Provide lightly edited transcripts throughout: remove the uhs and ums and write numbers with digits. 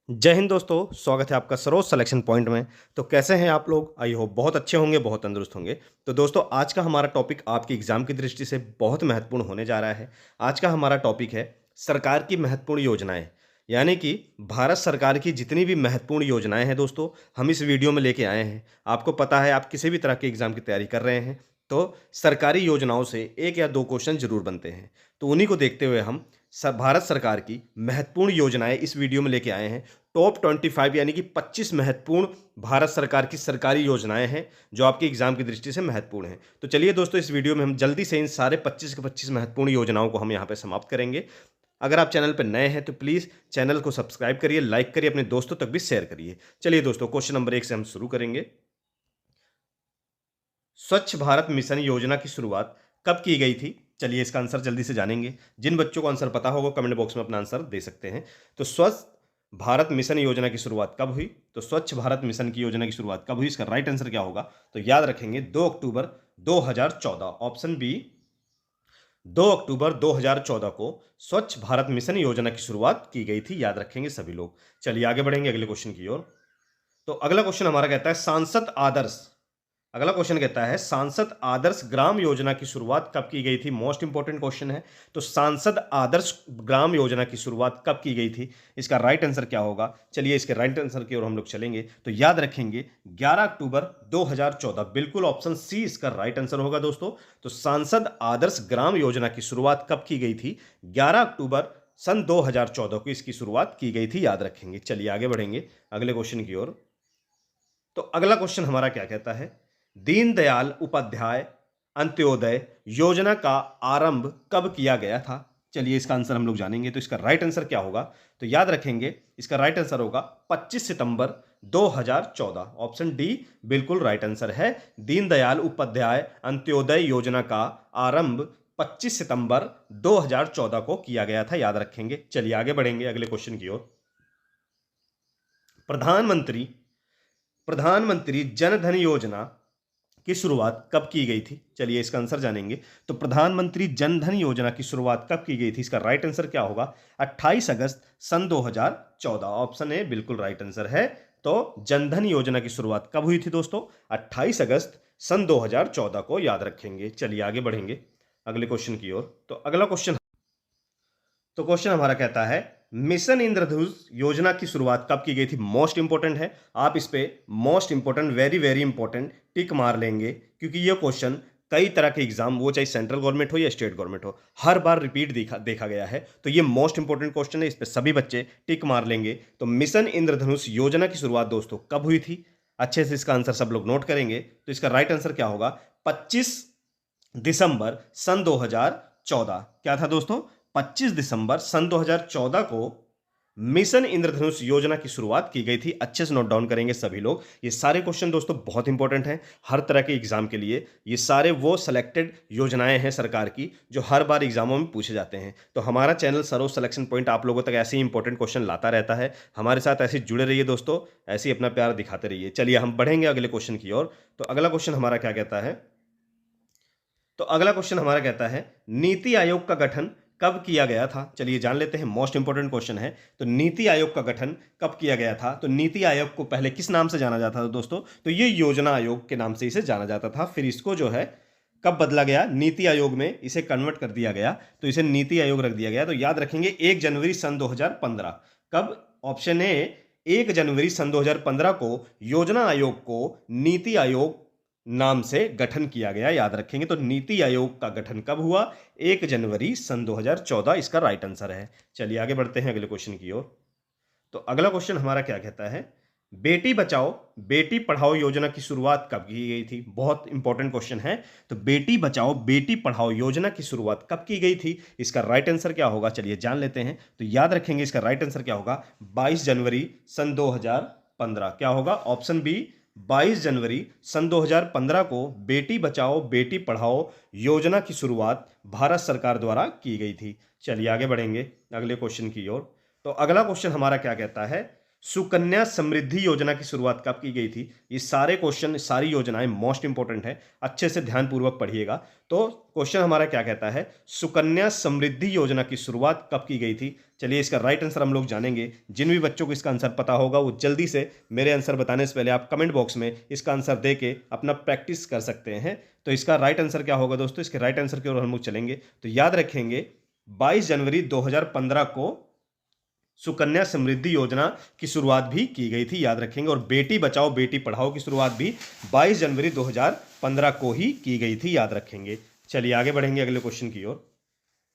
जय हिंद दोस्तों, स्वागत है आपका सरोज सिलेक्शन पॉइंट में। तो कैसे हैं आप लोग? आई होप बहुत अच्छे होंगे, बहुत तंदुरुस्त होंगे। तो दोस्तों आज का हमारा टॉपिक आपकी एग्जाम की दृष्टि से बहुत महत्वपूर्ण होने जा रहा है। आज का हमारा टॉपिक है सरकार की महत्वपूर्ण योजनाएं, यानी कि भारत सरकार की जितनी भी महत्वपूर्ण योजनाएं हैं दोस्तों, हम इस वीडियो में लेके आए हैं। आपको पता है आप किसी भी तरह के एग्जाम की तैयारी कर रहे हैं तो सरकारी योजनाओं से एक या दो क्वेश्चन जरूर बनते हैं। तो उन्हीं को देखते हुए हम भारत सरकार की महत्वपूर्ण योजनाएं इस वीडियो में लेके आए हैं। टॉप 25 यानी कि 25 महत्वपूर्ण भारत सरकार की सरकारी योजनाएं हैं जो आपके एग्जाम की दृष्टि से महत्वपूर्ण हैं। तो चलिए दोस्तों, इस वीडियो में हम जल्दी से इन सारे 25 के 25 महत्वपूर्ण योजनाओं को हम यहाँ पे समाप्त करेंगे। अगर आप चैनल पर नए हैं तो प्लीज़ चैनल को सब्सक्राइब करिए, लाइक करिए, अपने दोस्तों तक भी शेयर करिए। चलिए दोस्तों, क्वेश्चन नंबर 1 से हम शुरू करेंगे। स्वच्छ भारत मिशन योजना की शुरुआत कब की गई थी? चलिए इसका आंसर जल्दी से जानेंगे। जिन बच्चों को आंसर पता होगा कमेंट बॉक्स में अपना आंसर दे सकते हैं। तो स्वच्छ भारत मिशन योजना की शुरुआत कब हुई? तो स्वच्छ भारत मिशन की योजना की शुरुआत कब हुई, इसका राइट आंसर क्या होगा? तो याद रखेंगे 2 अक्टूबर 2014, ऑप्शन बी 2 अक्टूबर 2014 को स्वच्छ भारत मिशन योजना की शुरुआत की गई थी। याद रखेंगे सभी लोग। चलिए आगे बढ़ेंगे अगले क्वेश्चन की ओर। तो अगला क्वेश्चन हमारा कहता है सांसद आदर्श। अगला क्वेश्चन कहता है सांसद आदर्श ग्राम योजना की शुरुआत कब की गई थी? मोस्ट इंपॉर्टेंट क्वेश्चन है। तो सांसद आदर्श ग्राम योजना की शुरुआत कब की गई थी, इसका राइट आंसर क्या होगा? चलिए इसके राइट आंसर की ओर हम लोग चलेंगे। तो याद रखेंगे 11 अक्टूबर 2014, बिल्कुल ऑप्शन सी इसका राइट आंसर होगा दोस्तों। तो सांसद आदर्श ग्राम योजना की शुरुआत कब की गई थी? 11 अक्टूबर सन 2014 को इसकी शुरुआत की गई थी। याद रखेंगे। चलिए आगे बढ़ेंगे अगले क्वेश्चन की ओर। तो अगला क्वेश्चन हमारा क्या कहता है? दीनदयाल उपाध्याय अंत्योदय योजना का आरंभ कब किया गया था? चलिए इसका आंसर हम लोग जानेंगे। तो इसका राइट आंसर क्या होगा? तो याद रखेंगे इसका राइट आंसर होगा 25 सितंबर 2014, ऑप्शन डी बिल्कुल राइट आंसर है। दीनदयाल उपाध्याय अंत्योदय योजना का आरंभ 25 सितंबर 2014 को किया गया था। याद रखेंगे। चलिए आगे बढ़ेंगे अगले क्वेश्चन की ओर। प्रधानमंत्री प्रधानमंत्री जन धन योजना की शुरुआत कब की गई थी? चलिए इसका आंसर जानेंगे। तो प्रधानमंत्री जन धन योजना की शुरुआत कब की गई थी, इसका राइट आंसर क्या होगा? 28 अगस्त सन 2014, ऑप्शन ए बिल्कुल राइट आंसर है। तो जन धन योजना की शुरुआत कब हुई थी दोस्तों? 28 अगस्त सन 2014 को। याद रखेंगे। चलिए आगे बढ़ेंगे अगले क्वेश्चन की ओर। तो अगला क्वेश्चन, तो क्वेश्चन हमारा कहता है मिशन इंद्रधनुष योजना की शुरुआत कब की गई थी? मोस्ट इंपोर्टेंट है। आप इस पे most important, very very important tick मार लेंगे, क्योंकि ये क्वेश्चन कई तरह के एग्जाम, वो चाहे सेंट्रल गवर्नमेंट हो या स्टेट गवर्नमेंट हो, हर बार रिपीट देखा गया है। तो ये मोस्ट इंपोर्टेंट क्वेश्चन है, इस पे सभी बच्चे टिक मार लेंगे। तो मिशन इंद्रधनुष योजना की शुरुआत दोस्तों कब हुई थी? अच्छे से इसका आंसर सब लोग नोट करेंगे। तो इसका राइट आंसर क्या होगा? 25 दिसंबर सन 2014। क्या था दोस्तों? 25 दिसंबर सन 2014 को मिशन इंद्रधनुष योजना की शुरुआत की गई थी। अच्छे से नोट डाउन करेंगे सभी लोग। ये सारे क्वेश्चन दोस्तों बहुत इंपॉर्टेंट हैं हर तरह के एग्जाम के लिए। ये सारे वो सिलेक्टेड योजनाएं हैं सरकार की जो हर बार एग्जामों में पूछे जाते हैं। तो हमारा चैनल सरोज सिलेक्शन पॉइंट आप लोगों तक ऐसे ही इंपॉर्टेंट क्वेश्चन लाता रहता है। हमारे साथ ऐसे जुड़े रहिए दोस्तों, ऐसे ही अपना प्यार दिखाते रहिए। चलिए हम बढ़ेंगे अगले क्वेश्चन की ओर। तो अगला क्वेश्चन हमारा क्या कहता है? तो अगला क्वेश्चन हमारा कहता है नीति आयोग का गठन कब किया गया था? चलिए जान लेते हैं, मोस्ट इंपोर्टेंट क्वेश्चन है। तो नीति आयोग का गठन कब किया गया था? तो नीति आयोग को पहले किस नाम से जाना जाता था दोस्तों? तो ये योजना आयोग के नाम से इसे जाना जाता था। फिर इसको जो है कब बदला गया? नीति आयोग में इसे कन्वर्ट कर दिया गया, तो इसे नीति आयोग रख दिया गया। तो याद रखेंगे 1 जनवरी सन 2015। कब? ऑप्शन ए 1 जनवरी सन 2015 को योजना आयोग को नीति आयोग नाम से गठन किया गया। याद रखेंगे। तो नीति आयोग का गठन कब हुआ? 1 जनवरी सन 2014 इसका राइट आंसर है। चलिए आगे बढ़ते हैं अगले क्वेश्चन की ओर। तो अगला क्वेश्चन हमारा क्या कहता है? बेटी बचाओ बेटी पढ़ाओ योजना की शुरुआत कब की गई थी? बहुत इंपॉर्टेंट क्वेश्चन है। तो बेटी बचाओ बेटी पढ़ाओ योजना की शुरुआत कब की गई थी? इसका राइट आंसर क्या होगा? चलिए जान लेते हैं। तो याद रखेंगे इसका राइट आंसर क्या होगा? 22 जनवरी सन 2015। क्या होगा? ऑप्शन बी 22 जनवरी सन 2015 को बेटी बचाओ बेटी पढ़ाओ योजना की शुरुआत भारत सरकार द्वारा की गई थी। चलिए आगे बढ़ेंगे अगले क्वेश्चन की ओर। तो अगला क्वेश्चन हमारा क्या कहता है? सुकन्या समृद्धि योजना की शुरुआत कब की गई थी? ये सारे क्वेश्चन, सारी योजनाएं मोस्ट इंपॉर्टेंट है, अच्छे से ध्यानपूर्वक पढ़िएगा। तो क्वेश्चन हमारा क्या कहता है, सुकन्या समृद्धि योजना की शुरुआत कब की गई थी? चलिए इसका राइट आंसर हम लोग जानेंगे। जिन भी बच्चों को इसका आंसर पता होगा वो जल्दी से मेरे आंसर बताने से पहले आप कमेंट बॉक्स में इसका आंसर दे के अपना प्रैक्टिस कर सकते हैं। तो इसका राइट आंसर क्या होगा दोस्तों? इसके राइट आंसर की ओर हम लोग चलेंगे। तो याद रखेंगे 22 जनवरी 2015 को सुकन्या समृद्धि योजना की शुरुआत भी की गई थी, याद रखेंगे। और बेटी बचाओ बेटी पढ़ाओ की शुरुआत भी 22 जनवरी 2015 को ही की गई थी, याद रखेंगे। चलिए आगे बढ़ेंगे अगले क्वेश्चन की ओर।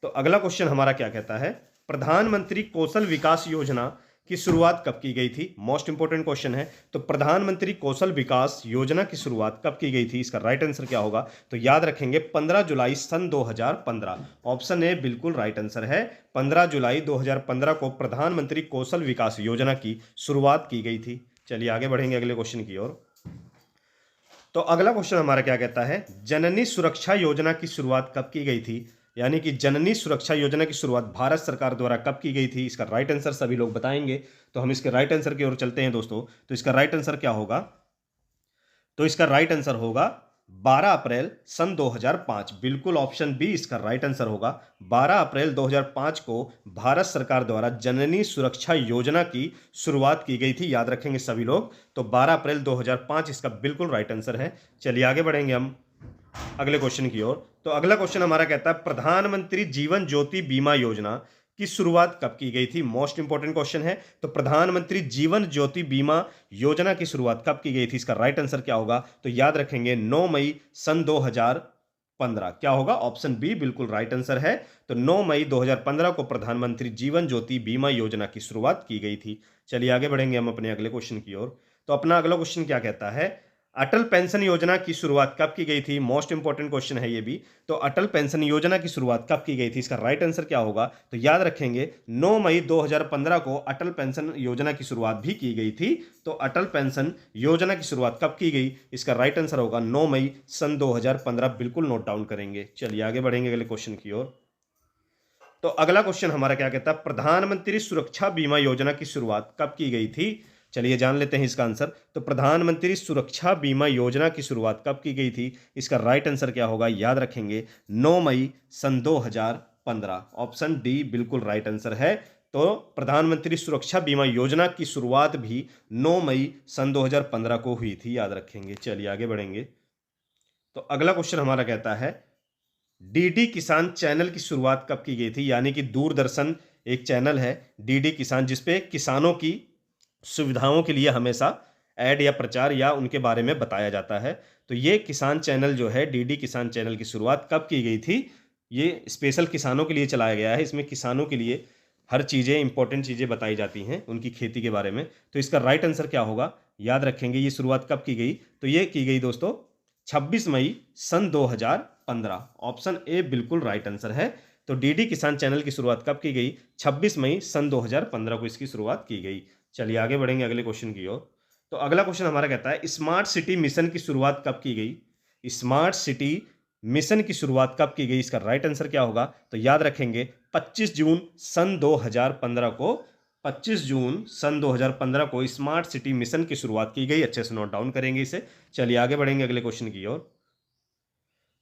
तो अगला क्वेश्चन हमारा क्या कहता है, प्रधानमंत्री कौशल विकास योजना की शुरुआत कब की गई थी? मोस्ट इंपोर्टेंट क्वेश्चन है। तो प्रधानमंत्री कौशल विकास योजना की शुरुआत कब की गई थी? इसका राइट आंसर क्या होगा? तो याद रखेंगे 15 जुलाई सन 2015। ऑप्शन ए बिल्कुल राइट आंसर है। 15 जुलाई 2015 को प्रधानमंत्री कौशल विकास योजना की शुरुआत की गई थी। चलिए आगे बढ़ेंगे अगले क्वेश्चन की ओर। तो अगला क्वेश्चन हमारा क्या कहता है, जननी सुरक्षा योजना की शुरुआत कब की गई थी? यानी कि जननी सुरक्षा योजना की शुरुआत भारत सरकार द्वारा कब की गई थी? इसका राइट आंसर सभी लोग बताएंगे। तो हम इसके राइट आंसर की ओर चलते हैं दोस्तों। तो इसका राइट आंसर क्या होगा? तो इसका राइट आंसर होगा 12 अप्रैल सन 2005। बिल्कुल ऑप्शन बी इसका राइट आंसर होगा। 12 अप्रैल 2005 को भारत सरकार द्वारा जननी सुरक्षा योजना की शुरुआत की गई थी, याद रखेंगे सभी लोग। तो 12 अप्रैल 2005 इसका बिल्कुल राइट आंसर है। चलिए आगे बढ़ेंगे हम अगले क्वेश्चन की ओर। तो अगला क्वेश्चन हमारा कहता है, प्रधानमंत्री जीवन ज्योति बीमा योजना की शुरुआत कब की गई थी? मोस्ट इंपॉर्टेंट क्वेश्चन है। तो प्रधानमंत्री जीवन ज्योति बीमा योजना की शुरुआत कब की गई थी? इसका राइट आंसर क्या होगा? तो याद रखेंगे 9 मई सन 2015। क्या होगा? ऑप्शन बी बिल्कुल राइट आंसर है। तो 9 मई 2015 को प्रधानमंत्री जीवन ज्योति बीमा योजना की शुरुआत की गई थी। चलिए आगे बढ़ेंगे हम अपने अगले क्वेश्चन की ओर। तो अपना अगला क्वेश्चन क्या कहता है, अटल पेंशन योजना की शुरुआत कब की गई थी? मोस्ट इंपॉर्टेंट क्वेश्चन है ये भी। तो अटल पेंशन योजना की शुरुआत कब की गई थी? इसका राइट आंसर क्या होगा? तो याद रखेंगे 9 मई 2015 को अटल पेंशन योजना की शुरुआत भी की गई थी। तो अटल पेंशन योजना की शुरुआत कब की गई? इसका राइट आंसर होगा 9 मई सन 2015। बिल्कुल नोट डाउन करेंगे। चलिए आगे बढ़ेंगे अगले क्वेश्चन की ओर। तो अगला क्वेश्चन हमारा क्या कहता है, प्रधानमंत्री सुरक्षा बीमा योजना की शुरुआत कब की गई थी? चलिए जान लेते हैं इसका आंसर। तो प्रधानमंत्री सुरक्षा बीमा योजना की शुरुआत कब की गई थी? इसका राइट आंसर क्या होगा? याद रखेंगे 9 मई सन 2015। ऑप्शन डी बिल्कुल राइट आंसर है। तो प्रधानमंत्री सुरक्षा बीमा योजना की शुरुआत भी 9 मई सन 2015 को हुई थी, याद रखेंगे। चलिए आगे बढ़ेंगे। तो अगला क्वेश्चन हमारा कहता है, डीडी किसान चैनल की शुरुआत कब की गई थी? यानी कि दूरदर्शन एक चैनल है डीडी किसान, जिसपे किसानों की सुविधाओं के लिए हमेशा ऐड या प्रचार या उनके बारे में बताया जाता है। तो ये किसान चैनल जो है, डीडी किसान चैनल की शुरुआत कब की गई थी? ये स्पेशल किसानों के लिए चलाया गया है। इसमें किसानों के लिए हर चीज़ें, इंपॉर्टेंट चीज़ें बताई जाती हैं उनकी खेती के बारे में। तो इसका राइट आंसर क्या होगा? याद रखेंगे ये शुरुआत कब की गई? तो ये की गई दोस्तों 26 मई सन 2015। ऑप्शन ए बिल्कुल राइट आंसर है। तो डीडी किसान चैनल की शुरुआत कब की गई? 26 मई सन 2015 को इसकी शुरुआत की गई। चलिए आगे बढ़ेंगे अगले क्वेश्चन की ओर। तो अगला क्वेश्चन हमारा कहता है, स्मार्ट सिटी मिशन की शुरुआत कब की गई? स्मार्ट सिटी मिशन की शुरुआत कब की गई? इसका राइट आंसर क्या होगा? तो याद रखेंगे 25 जून सन 2015 को 25 जून सन 2015 को स्मार्ट सिटी मिशन की शुरुआत की गई। अच्छे से नोट डाउन करेंगे इसे। चलिए आगे बढ़ेंगे अगले क्वेश्चन की ओर।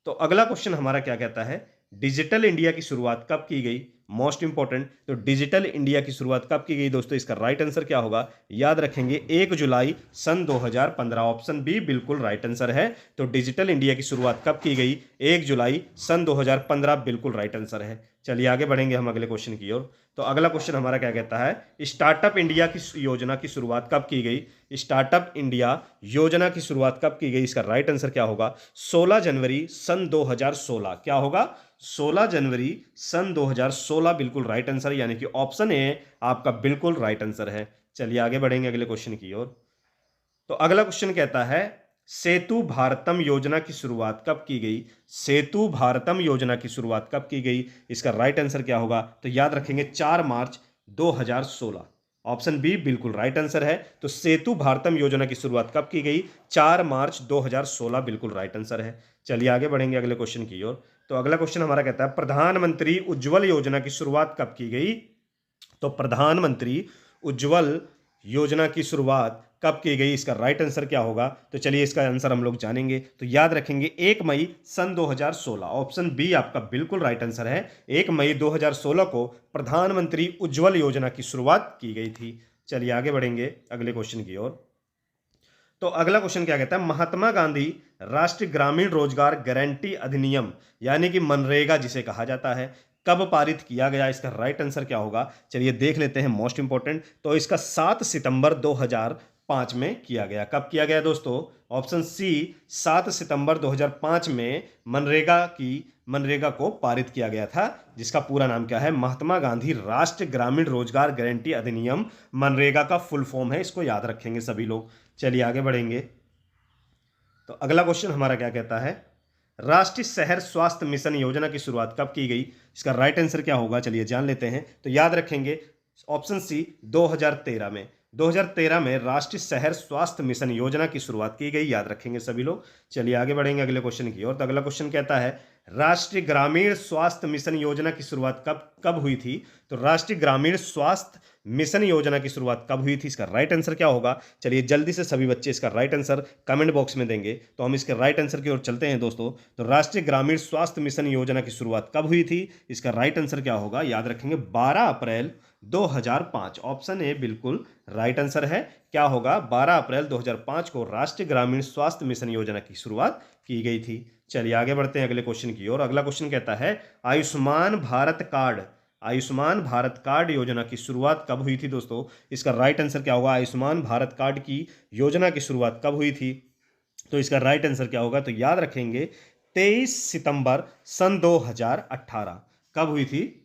तो अगला क्वेश्चन हमारा क्या कहता है, डिजिटल इंडिया की शुरुआत कब की गई? Most important. तो डिजिटल इंडिया की शुरुआत कब की गई दोस्तों? इसका राइट आंसर क्या होगा? याद रखेंगे 1 जुलाई सन 2015। ऑप्शन बी बिल्कुल राइट आंसर है। तो डिजिटल इंडिया की शुरुआत कब की गई? 1 जुलाई सन 2015 बिल्कुल राइट आंसर है। चलिए आगे बढ़ेंगे हम अगले क्वेश्चन की ओर। तो अगला क्वेश्चन हमारा क्या कहता है, स्टार्टअप इंडिया की योजना की शुरुआत कब की गई? स्टार्टअप इंडिया योजना की शुरुआत कब की गई? इसका राइट आंसर क्या होगा? 16 जनवरी सन 2016। क्या होगा? 16 जनवरी सन 2016 बिल्कुल राइट आंसर है। यानी कि ऑप्शन ए आपका बिल्कुल राइट आंसर है। चलिए आगे बढ़ेंगे अगले क्वेश्चन की ओर। तो अगला क्वेश्चन कहता है, सेतु भारतम योजना की शुरुआत कब की गई? सेतु भारतम योजना की शुरुआत कब की गई? इसका राइट आंसर क्या होगा? तो याद रखेंगे 4 मार्च 2016। ऑप्शन बी बिल्कुल राइट आंसर है। तो सेतु भारतम योजना की शुरुआत कब की गई? 4 मार्च 2016 बिल्कुल राइट आंसर है। चलिए आगे बढ़ेंगे अगले क्वेश्चन की ओर। तो अगला क्वेश्चन हमारा कहता है, प्रधानमंत्री उज्ज्वल योजना की शुरुआत कब की गई? तो प्रधानमंत्री उज्ज्वल योजना की शुरुआत कब की गई, इसका राइट आंसर क्या होगा? तो चलिए इसका आंसर हम लोग जानेंगे। तो याद रखेंगे 1 मई सन 2016। ऑप्शन बी आपका बिल्कुल राइट आंसर है। 1 मई 2016 को प्रधानमंत्री उज्ज्वल योजना की शुरुआत की गई थी। चलिए आगे बढ़ेंगे अगले क्वेश्चन की ओर। तो अगला क्वेश्चन क्या कहता है, महात्मा गांधी राष्ट्रीय ग्रामीण रोजगार गारंटी अधिनियम यानी कि मनरेगा जिसे कहा जाता है, कब पारित किया गया? इसका राइट आंसर क्या होगा? चलिए देख लेते हैं, मोस्ट इंपॉर्टेंट। तो इसका 7 सितंबर 2005 में किया गया। कब किया गया दोस्तों? ऑप्शन सी 7 सितंबर 2005 में मनरेगा को पारित किया गया था, जिसका पूरा नाम क्या है? महात्मा गांधी राष्ट्रीय ग्रामीण रोजगार गारंटी अधिनियम मनरेगा का फुल फॉर्म है। इसको याद रखेंगे सभी लोग। चलिए आगे बढ़ेंगे। तो अगला क्वेश्चन हमारा क्या कहता है, राष्ट्रीय शहर स्वास्थ्य मिशन योजना की शुरुआत कब की गई? इसका राइट आंसर क्या होगा? चलिए जान लेते हैं। तो याद रखेंगे ऑप्शन सी 2013 में। 2013 में राष्ट्रीय शहर स्वास्थ्य मिशन योजना की शुरुआत की गई, याद रखेंगे सभी लोग। चलिए आगे बढ़ेंगे अगले क्वेश्चन की ओर। तो अगला क्वेश्चन कहता है, राष्ट्रीय ग्रामीण स्वास्थ्य मिशन योजना की शुरुआत कब कब हुई थी? तो राष्ट्रीय ग्रामीण स्वास्थ्य मिशन योजना की शुरुआत कब हुई थी? इसका राइट आंसर क्या होगा? चलिए जल्दी से सभी बच्चे इसका राइट आंसर कमेंट बॉक्स में देंगे, तो हम इसके राइट आंसर की ओर चलते हैं दोस्तों। तो राष्ट्रीय ग्रामीण स्वास्थ्य मिशन योजना की शुरुआत कब हुई थी? इसका राइट आंसर क्या होगा? याद रखेंगे 12 अप्रैल 2005। ऑप्शन ए बिल्कुल राइट आंसर है। क्या होगा? 12 अप्रैल 2005 को राष्ट्रीय ग्रामीण स्वास्थ्य मिशन योजना की शुरुआत की गई थी। चलिए आगे बढ़ते हैं अगले क्वेश्चन की ओर। अगला क्वेश्चन कहता है, आयुष्मान भारत कार्ड योजना की शुरुआत कब हुई थी दोस्तों? इसका राइट आंसर क्या होगा? आयुष्मान भारत कार्ड की योजना की शुरुआत कब हुई थी? तो इसका राइट आंसर क्या होगा? तो याद रखेंगे 23 सितंबर सन 2018। कब हुई थी?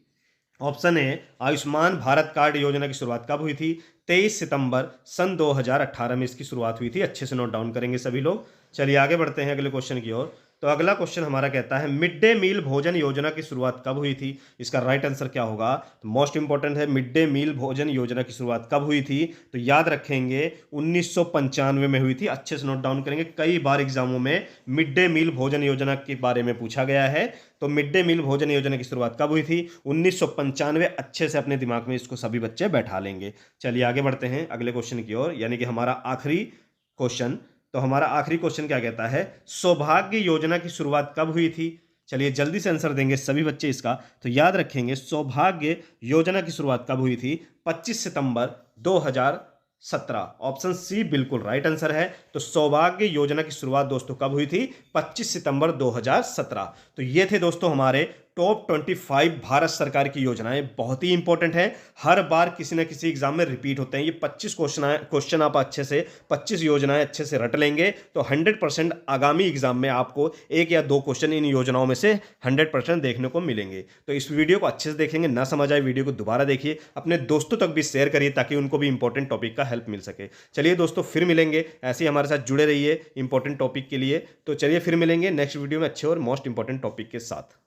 Option A Ayushman Bharat card योजना की शुरुआत कब हुई थी? 23 सितंबर सन 2018 में इसकी शुरुआत हुई थी। अच्छे से नोट डाउन करेंगे सभी लोग। चलिए आगे बढ़ते हैं अगले क्वेश्चन की ओर। तो अगला क्वेश्चन हमारा कहता है, मिड डे मील भोजन योजना की शुरुआत कब हुई थी? इसका राइट आंसर क्या होगा? तो मोस्ट इंपॉर्टेंट है, मिड डे मील भोजन योजना की शुरुआत कब हुई थी? तो याद रखेंगे 1995 में हुई थी। अच्छे से नोट डाउन करेंगे, कई बार एग्जामों में मिड डे मील भोजन योजना के बारे में पूछा गया है। तो मिड डे मील भोजन योजना की शुरुआत कब हुई थी? 1995। अच्छे से अपने दिमाग में इसको सभी बच्चे बैठा लेंगे। चलिए आगे बढ़ते हैं अगले क्वेश्चन की ओर, यानी कि हमारा आखिरी क्वेश्चन। तो हमारा आखिरी क्वेश्चन क्या कहता है, सौभाग्य योजना की शुरुआत कब हुई थी? चलिए जल्दी से आंसर देंगे सभी बच्चे इसका। तो याद रखेंगे सौभाग्य योजना की शुरुआत कब हुई थी? 25 सितंबर 2017। ऑप्शन सी बिल्कुल राइट आंसर है। तो सौभाग्य योजना की शुरुआत दोस्तों कब हुई थी? 25 सितंबर 2017। तो ये थे दोस्तों हमारे टॉप 25 भारत सरकार की योजनाएं। बहुत ही इंपॉर्टेंट है, हर बार किसी न किसी एग्जाम में रिपीट होते हैं। ये 25 क्वेश्चन आप अच्छे से 25 योजनाएं अच्छे से रट लेंगे तो 100% आगामी एग्जाम में आपको एक या दो क्वेश्चन इन योजनाओं में से 100% देखने को मिलेंगे। तो इस वीडियो को अच्छे से देखेंगे, ना समझ आए वीडियो को दोबारा देखिए, अपने दोस्तों तक भी शेयर करिए ताकि उनको भी इंपॉर्टेंट टॉपिक का हेल्प मिल सके। चलिए दोस्तों फिर मिलेंगे, ऐसे ही हमारे साथ जुड़े रहिए इंपॉर्टेंट टॉपिक के लिए। तो चलिए फिर मिलेंगे नेक्स्ट वीडियो में अच्छे और मोस्ट इंपॉर्टेंट टॉपिक के साथ।